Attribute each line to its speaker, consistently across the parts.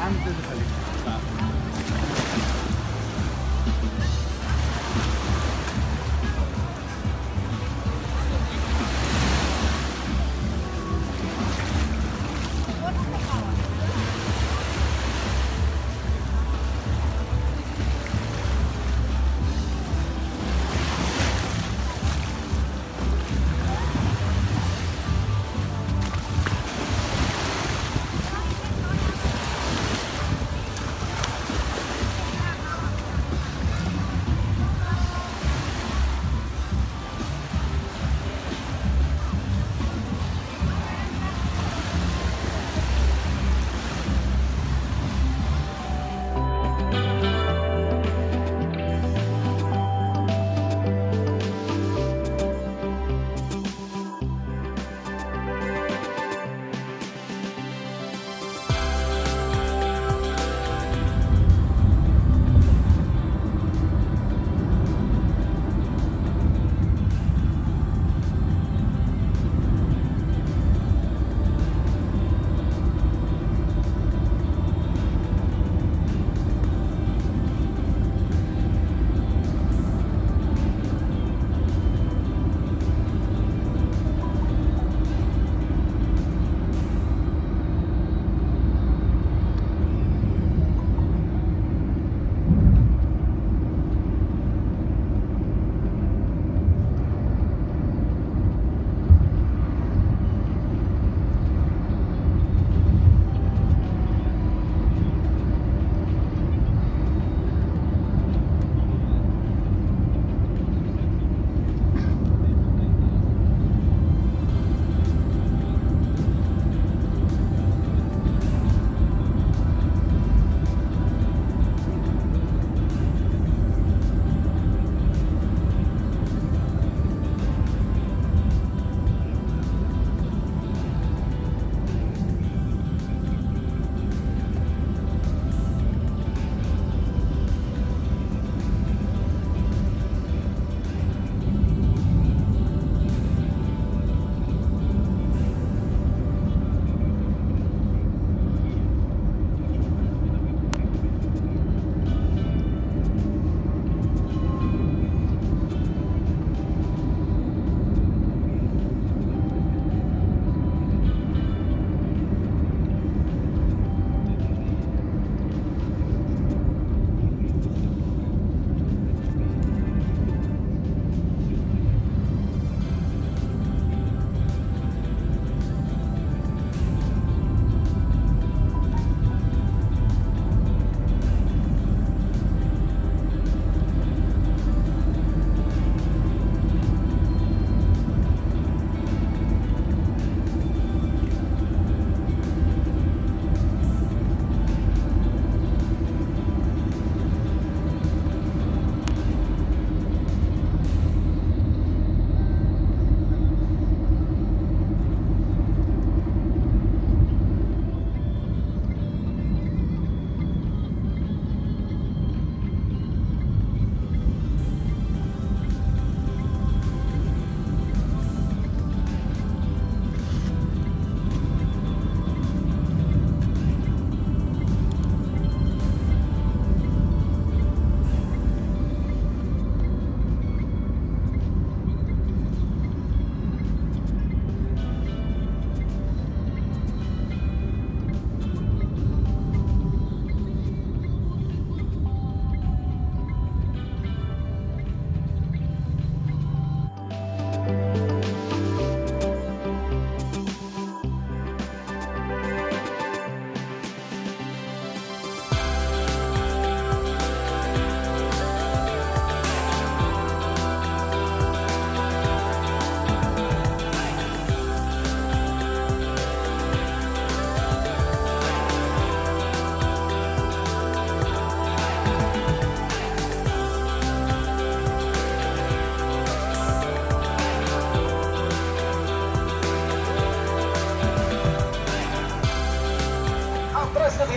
Speaker 1: antes de salir.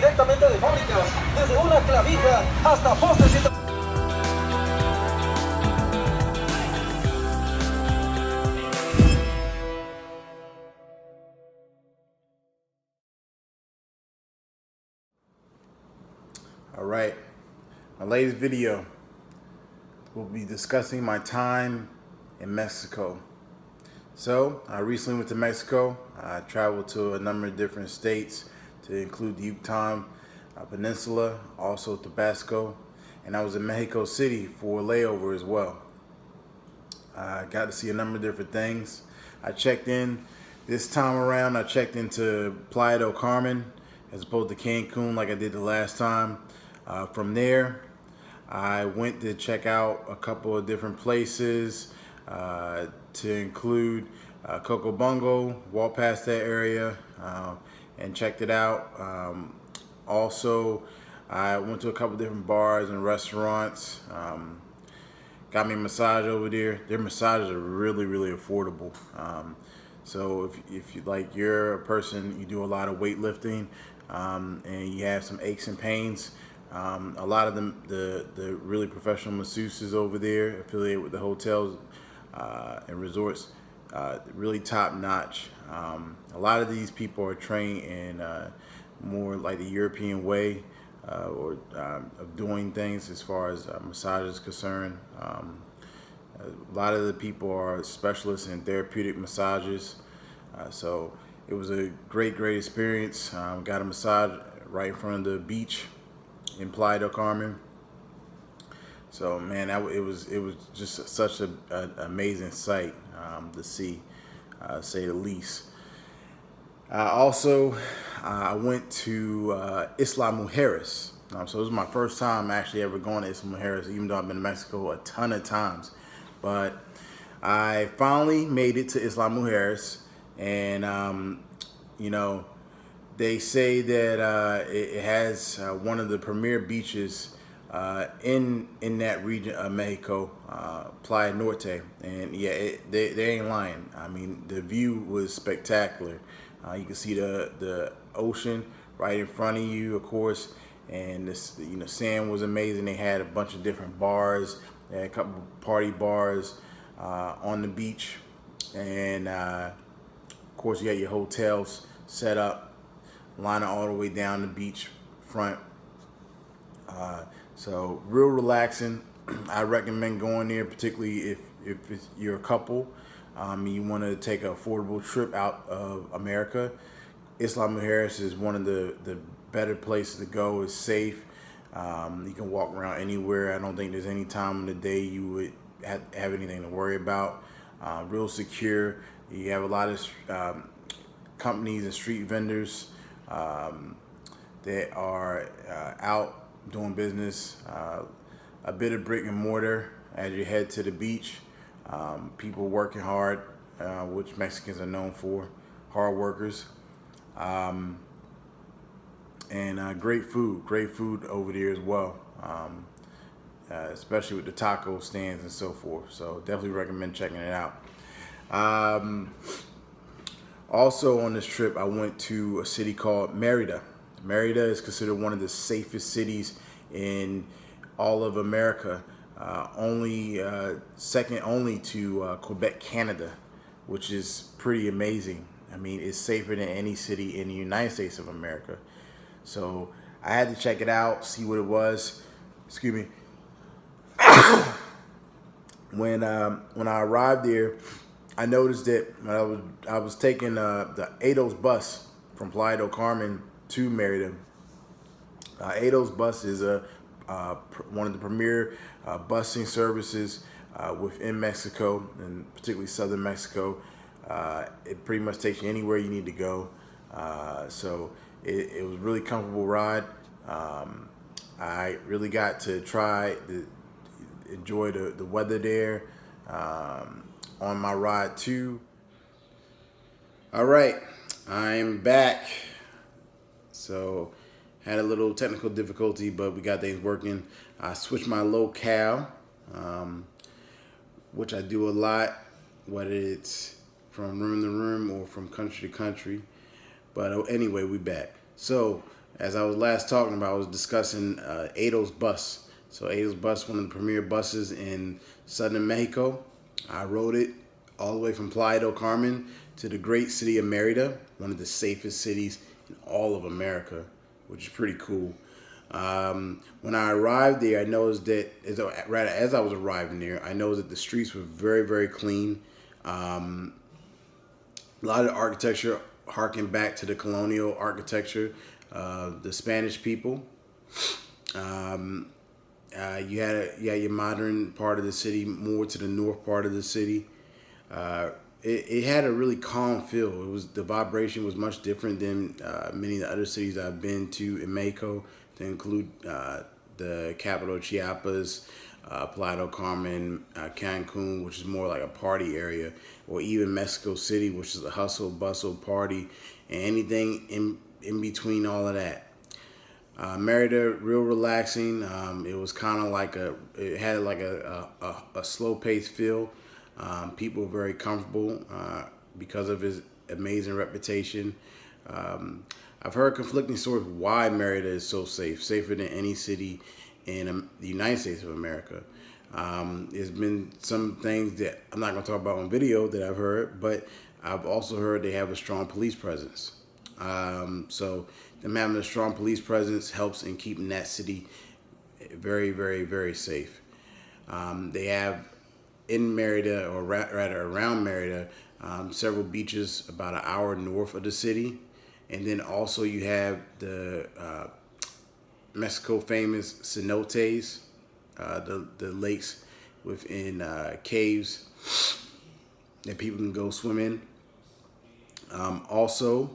Speaker 2: directamente de fábricas, desde una clavija hasta postes y...
Speaker 1: All right, my latest video will be discussing my time in Mexico. So I recently went to Mexico. I traveled to a number of different states to include the Yucatan Peninsula, also Tabasco, and I was in Mexico City for a layover as well. I got to see a number of different things. I checked in this time around. I checked into Playa del Carmen as opposed to Cancun like I did the last time. From there, I went to check out a couple of different places to include Coco Bungo, walked past that area and checked it out. Also, I went to a couple different bars and restaurants. Got me a massage over there. Their massages are really, really affordable. So if you like, you're a person, you do a lot of weightlifting, and you have some aches and pains. A lot of them, the really professional masseuses over there, affiliated with the hotels and resorts, really top notch. A lot of these people are trained in more like the European way of doing things as far as massage is concerned. A lot of the people are specialists in therapeutic massages. So it was a great experience. Got a massage right in front of the beach in Playa del Carmen. So man, it was just such an amazing sight to see, say the least. Also, I went to Isla Mujeres. So it was my first time actually ever going to Isla Mujeres, even though I've been to Mexico a ton of times. But I finally made it to Isla Mujeres, and you know, they say that it has one of the premier beaches in that region of Mexico, Playa Norte, and yeah, they ain't lying. I mean, the view was spectacular. You can see the ocean right in front of you, of course, and this, sand was amazing. They had a bunch of different bars. They had a couple party bars on the beach, and of course you had your hotels set up, lining all the way down the beach front. So real relaxing. I recommend going there, particularly if you're a couple. You want to take an affordable trip out of America. Isla Mujeres is one of the better places to go. It's safe. You can walk around anywhere. I don't think there's any time of the day you would have anything to worry about. Real secure. You have a lot of companies and street vendors that are out doing business. A bit of brick and mortar as you head to the beach. People working hard, which Mexicans are known for, hard workers. And great food over there as well, especially with the taco stands and so forth. So definitely recommend checking it out. Also on this trip, I went to a city called Merida. Merida is considered one of the safest cities in all of America, second only to Quebec, Canada, which is pretty amazing. I mean, it's safer than any city in the United States of America. So I had to check it out, see what it was. Excuse me. When I arrived there, I noticed that I was taking the Ados bus from Playa del Carmen to Merida. Ados bus is one of the premier busing services within Mexico, and particularly southern Mexico. It pretty much takes you anywhere you need to go. So it was a really comfortable ride. I really got to enjoy the weather there on my ride too. All right, I'm back. So had a little technical difficulty, but we got things working. I switched my locale, which I do a lot, whether it's from room to room or from country to country. But anyway, we back. So as I was last talking about, I was discussing Ados bus. So Ados bus, one of the premier buses in southern Mexico. I rode it all the way from Playa del Carmen to the great city of Merida, one of the safest cities in all of America, which is pretty cool. When I arrived there, I noticed that as I was arriving there, I noticed that the streets were very, very clean. Um, a lot of architecture harkened back to the colonial architecture, the Spanish people. Um, you had your modern part of the city, more to the north part of the city. It had a really calm feel. The vibration was much different than many of the other cities I've been to in Mexico, to include the capital Chiapas, Playa del Carmen, Cancun, which is more like a party area, or even Mexico City, which is a hustle bustle party, and anything in between all of that. Merida, real relaxing. It was kind of like it had like a slow paced feel. People were very comfortable because of his amazing reputation. I've heard conflicting stories why Merida is so safe, safer than any city in the United States of America. There's been some things that I'm not going to talk about on video that I've heard, but I've also heard they have a strong police presence. So them having a strong police presence helps in keeping that city very, very, very safe. They have in Merida, or rather around Merida, several beaches about an hour north of the city. And then also you have the Mexico famous cenotes, the lakes within caves that people can go swim in. Also,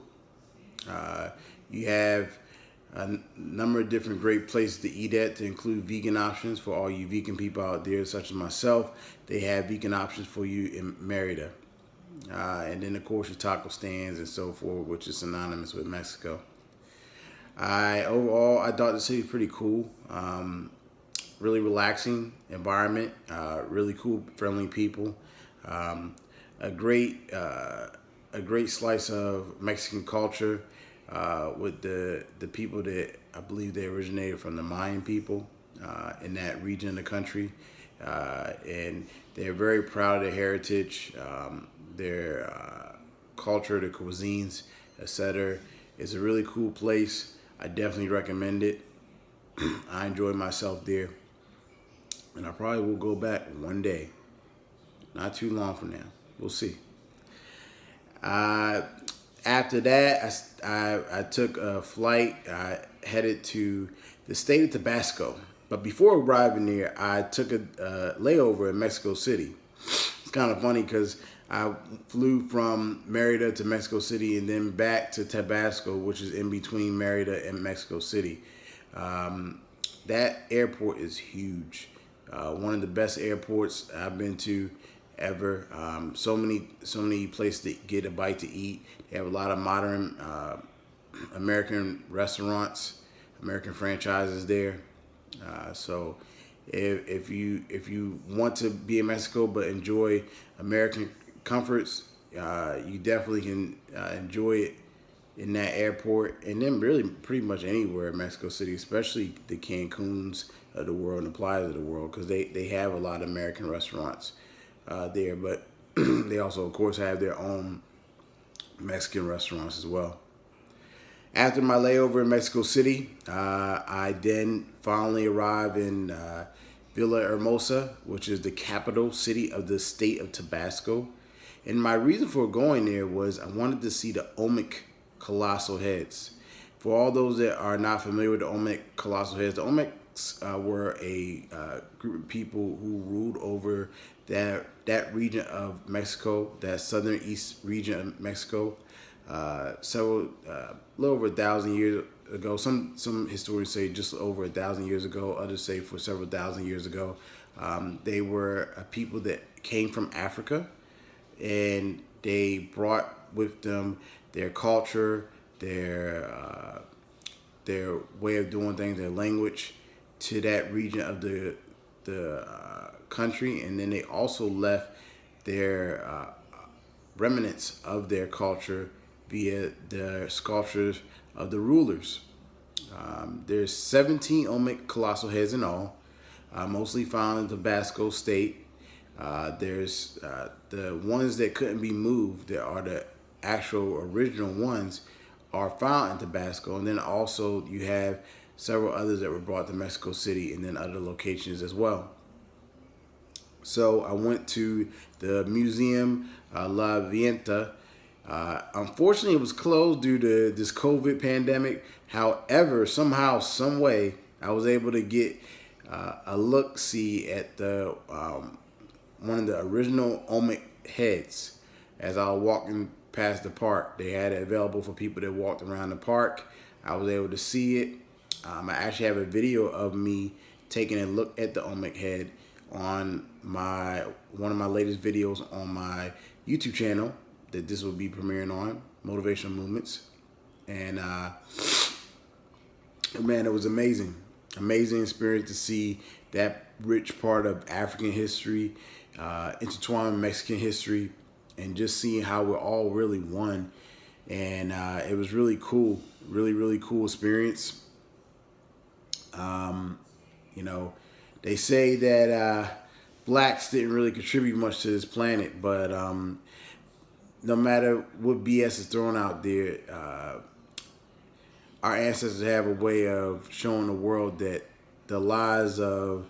Speaker 1: you have a number of different great places to eat at, to include vegan options for all you vegan people out there, such as myself. They have vegan options for you in Merida. And then, of course, your taco stands and so forth, which is synonymous with Mexico. Overall, I thought the city was pretty cool. Really relaxing environment. Really cool, friendly people. Um, a great slice of Mexican culture with the people that I believe they originated from the Mayan people in that region of the country, and they're very proud of their heritage, their culture, their cuisines, etc. It's a really cool place. I definitely recommend it. I enjoyed myself there, and I probably will go back one day. Not too long from now. We'll see. Uh, After that, I took a flight. I headed to the state of Tabasco. But before arriving there, I took a layover in Mexico City. It's kind of funny because I flew from Merida to Mexico City and then back to Tabasco, which is in between Merida and Mexico City. That airport is huge. One of the best airports I've been to ever. So many places to get a bite to eat. They have a lot of modern American restaurants, American franchises there. So if you want to be in Mexico but enjoy American comforts, you definitely can enjoy it in that airport, and then really pretty much anywhere in Mexico City, especially the Cancuns of the world and the Playas of the world, because they have a lot of American restaurants there, but they also, of course, have their own Mexican restaurants as well. After my layover in Mexico City, I then finally arrived in Villahermosa, which is the capital city of the state of Tabasco. And my reason for going there was I wanted to see the olmec colossal heads. For all those that are not familiar with the olmec colossal heads, the olmecs were a group of people who ruled over that region of Mexico, that southern east region of Mexico, a little over 1,000 years ago. Some historians say just over 1,000 years ago. Others say for several thousand years ago. They were a people that came from Africa, and they brought with them their culture, their way of doing things, their language to that region of the country, and then they also left their remnants of their culture via the sculptures of the rulers. There's 17 olmec colossal heads in all, mostly found in Tabasco state. There's the ones that couldn't be moved, that are the actual original ones, are found in Tabasco. And then also you have several others that were brought to Mexico City and then other locations as well. So I went to the Museum La Vienta. Unfortunately, it was closed due to this COVID pandemic. However, somehow, some way, I was able to get a look-see at the one of the original olmec heads. As I was walking past the park, they had it available for people that walked around the park. I was able to see it. I actually have a video of me taking a look at the olmec head on one of my latest videos on my YouTube channel that this will be premiering on, Motivational Movements. And man, it was amazing experience to see that rich part of African history intertwined with Mexican history, and just seeing how we're all really one. And it was really cool, really cool experience. You know, they say that blacks didn't really contribute much to this planet, but no matter what BS is thrown out there, our ancestors have a way of showing the world that the lies of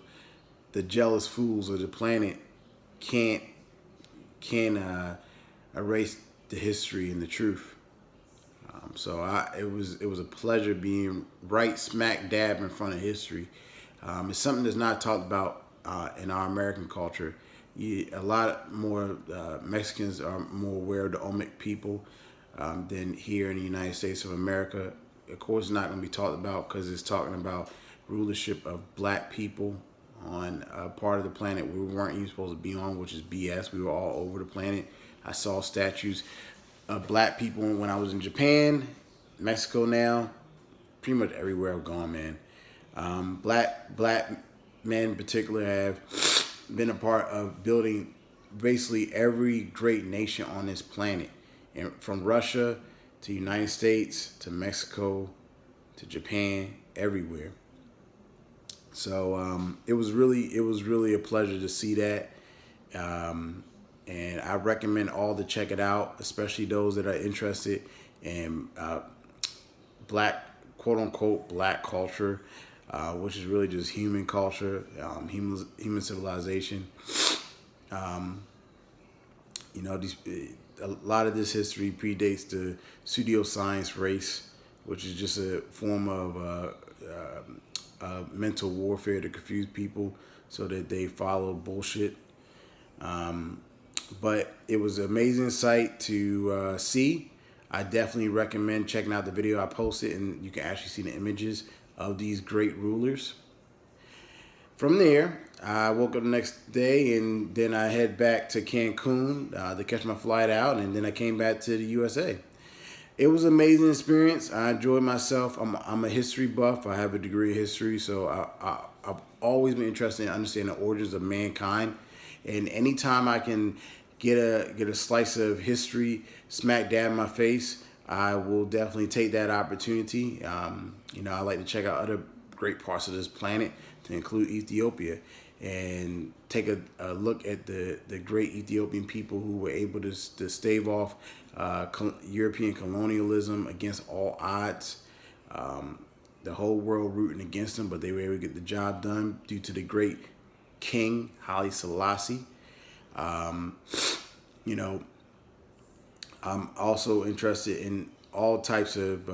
Speaker 1: the jealous fools of the planet can't erase the history and the truth. So it was a pleasure being right smack dab in front of history. It's something that's not talked about in our American culture. A lot more Mexicans are more aware of the Olmec people than here in the United States of America. Of course, it's not going to be talked about because it's talking about rulership of black people on a part of the planet we weren't even supposed to be on, which is BS. We were all over the planet. I saw statues of black people when I was in Japan, Mexico now, pretty much everywhere I've gone, man. Black men in particular have been a part of building basically every great nation on this planet, and from Russia to United States to Mexico to Japan, everywhere. So it was really a pleasure to see that, and I recommend all to check it out, especially those that are interested in black, quote unquote, black culture, which is really just human culture, human civilization. You know, a lot of this history predates the pseudoscience race, which is just a form of mental warfare to confuse people so that they follow bullshit. But it was an amazing sight to see. I definitely recommend checking out the video I posted, and you can actually see the images of these great rulers. From there, I woke up the next day, and then I head back to Cancun to catch my flight out, and then I came back to the USA. It was an amazing experience. I enjoyed myself. I'm a history buff. I have a degree in history, so I've always been interested in understanding the origins of mankind. And anytime I can get a slice of history smack dab in my face, I will definitely take that opportunity. You know, I like to check out other great parts of this planet, to include Ethiopia, and take a look at the great Ethiopian people who were able to stave off European colonialism against all odds. The whole world rooting against them, but they were able to get the job done due to the great King Haile Selassie. You know, I'm also interested in all types of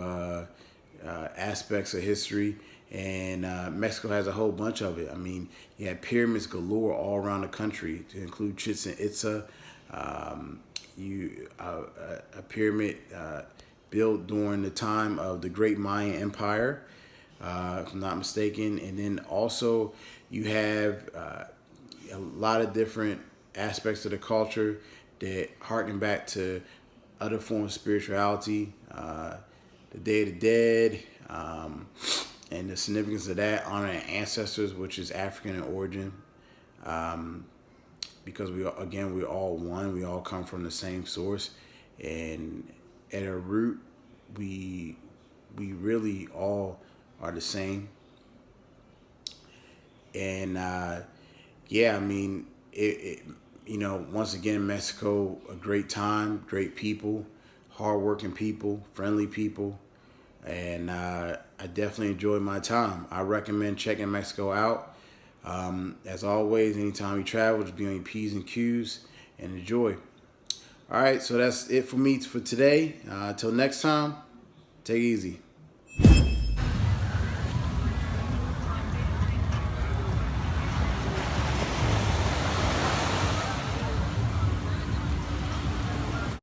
Speaker 1: aspects of history, and Mexico has a whole bunch of it. I mean, you had pyramids galore all around the country, to include Chichen Itza, a pyramid built during the time of the Great Mayan Empire, if I'm not mistaken. And then also you have a lot of different aspects of the culture that harken back to other forms of spirituality, the Day of the Dead, and the significance of that, honoring ancestors, which is African in origin, because we're all one. We all come from the same source, and at our root, we really all are the same. And yeah, I mean, you know, once again, Mexico, a great time, great people, hardworking people, friendly people. and I definitely enjoyed my time. I recommend checking Mexico out. As always, anytime you travel, just be on your P's and Q's and enjoy. All right, so that's it for me for today. Until next time, take it easy.